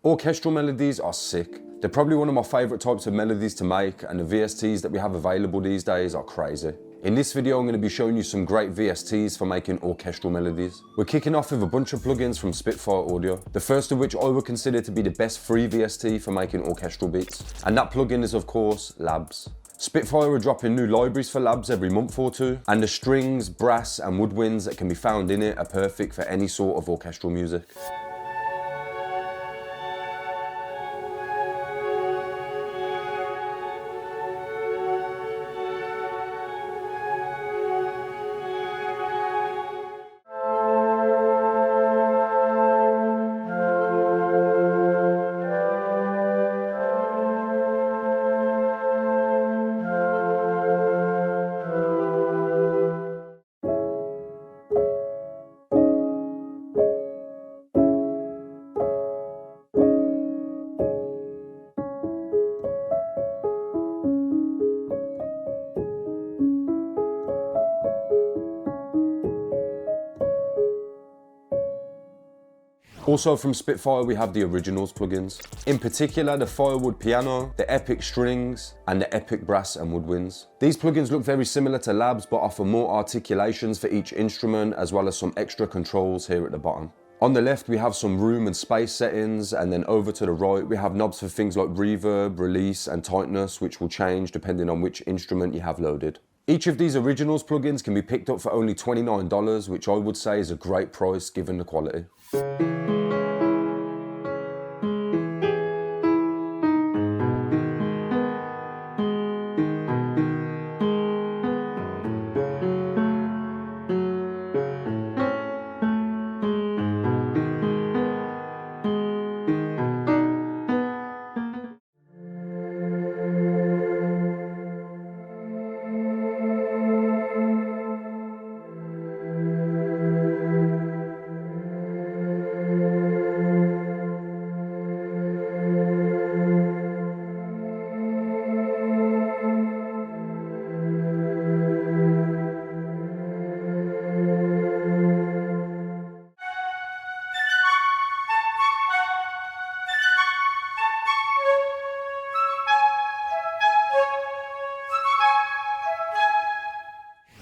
Orchestral melodies are sick. They're probably one of my favourite types of melodies to make, and the VSTs that we have available these days are crazy. In this video I'm going to be showing you some great VSTs for making orchestral melodies. We're kicking off with a bunch of plugins from Spitfire Audio, the first of which I would consider to be the best free VST for making orchestral beats, and that plugin is of course Labs. Spitfire are dropping new libraries for Labs every month or two, and the strings, brass and woodwinds that can be found in it are perfect for any sort of orchestral music. Also from Spitfire we have the Originals plugins. In particular the Firewood Piano, the Epic Strings and the Epic Brass and Woodwinds. These plugins look very similar to Labs but offer more articulations for each instrument as well as some extra controls here at the bottom. On the left we have some room and space settings, and then over to the right we have knobs for things like reverb, release and tightness, which will change depending on which instrument you have loaded. Each of these Originals plugins can be picked up for only $29, which I would say is a great price given the quality.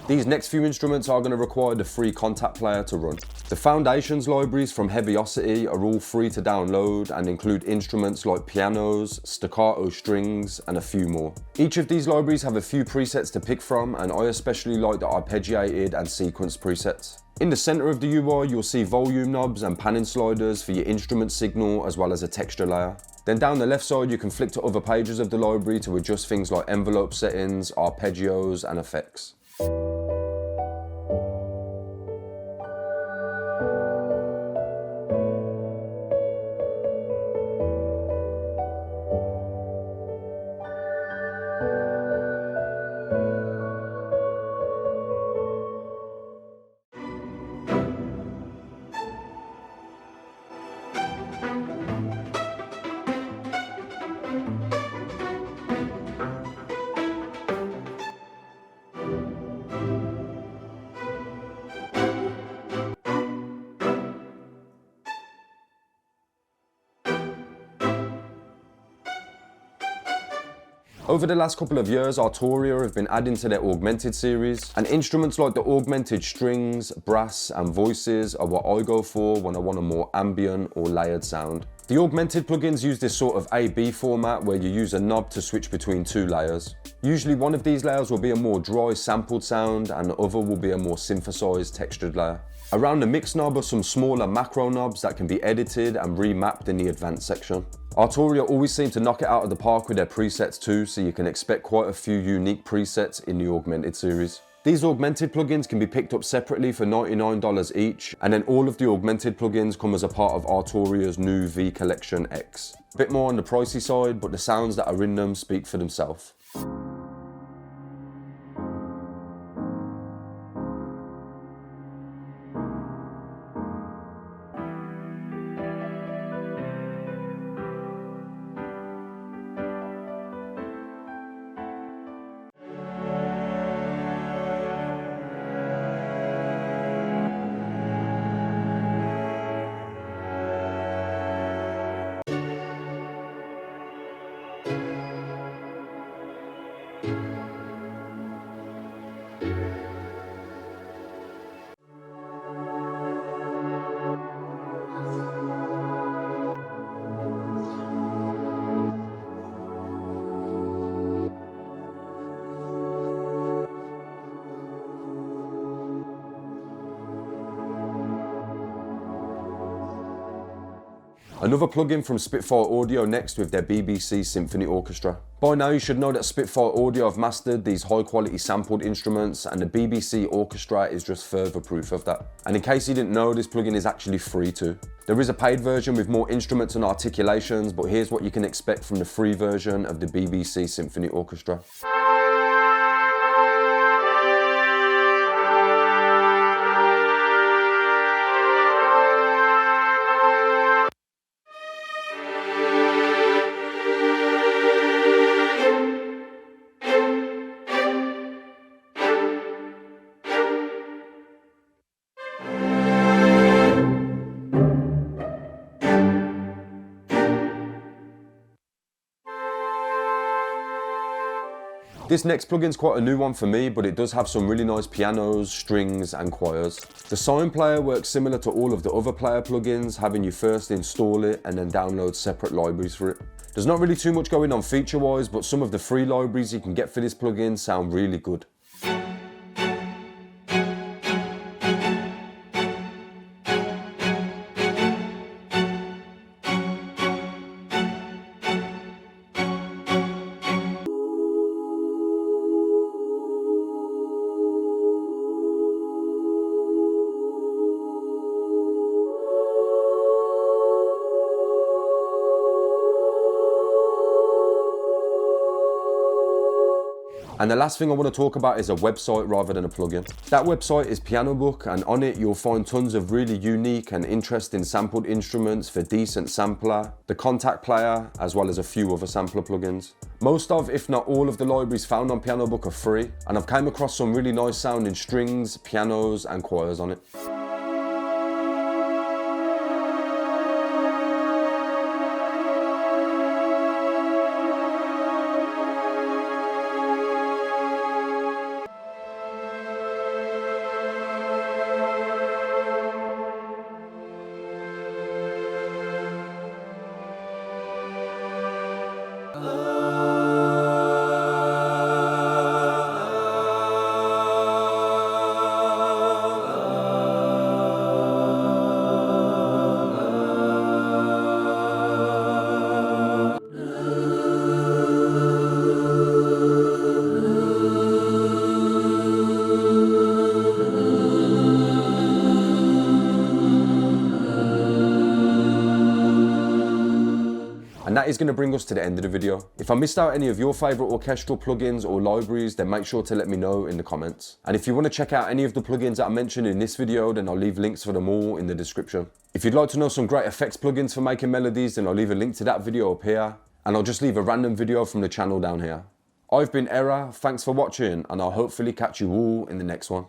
These next few instruments are going to require the free contact player to run. The Foundations libraries from HeaviOity are all free to download and include instruments like pianos, staccato strings and a few more. Each of these libraries have a few presets to pick from, and I especially like the arpeggiated and sequenced presets. In the center of the UI you'll see volume knobs and panning sliders for your instrument signal as well as a texture layer. Then down the left side you can flick to other pages of the library to adjust things like envelope settings, arpeggios and effects. Over the last couple of years, Artoria have been adding to their Augmented series, and instruments like the Augmented strings, brass and voices are what I go for when I want a more ambient or layered sound. The Augmented plugins use this sort of A-B format where you use a knob to switch between two layers. Usually one of these layers will be a more dry sampled sound and the other will be a more synthesized textured layer. Around the mix knob are some smaller macro knobs that can be edited and remapped in the advanced section. Artoria always seem to knock it out of the park with their presets too, so you can expect quite a few unique presets in the Augmented series. These Augmented plugins can be picked up separately for $99 each, and then all of the Augmented plugins come as a part of Artoria's new V Collection X. A bit more on the pricey side, but the sounds that are in them speak for themselves. Another plugin from Spitfire Audio next with their BBC Symphony Orchestra. By now you should know that Spitfire Audio have mastered these high quality sampled instruments, and the BBC Orchestra is just further proof of that. And in case you didn't know, this plugin is actually free too. There is a paid version with more instruments and articulations, but here's what you can expect from the free version of the BBC Symphony Orchestra. This next plugin's quite a new one for me, but it does have some really nice pianos, strings and choirs. The Sign Player works similar to all of the other player plugins, having you first install it and then download separate libraries for it. There's not really too much going on feature wise, but some of the free libraries you can get for this plugin sound really good. And the last thing I want to talk about is a website rather than a plugin. That website is Piano Book, and on it you'll find tons of really unique and interesting sampled instruments for Decent Sampler, the Contact Player, as well as a few other sampler plugins. Most of, if not all of the libraries found on Piano Book are free, and I've came across some really nice sounding strings, pianos and choirs on it. And that is going to bring us to the end of the video. If I missed out any of your favourite orchestral plugins or libraries, then make sure to let me know in the comments. And if you want to check out any of the plugins that I mentioned in this video, then I'll leave links for them all in the description. If you'd like to know some great effects plugins for making melodies, then I'll leave a link to that video up here. And I'll just leave a random video from the channel down here. I've been Error, thanks for watching, and I'll hopefully catch you all in the next one.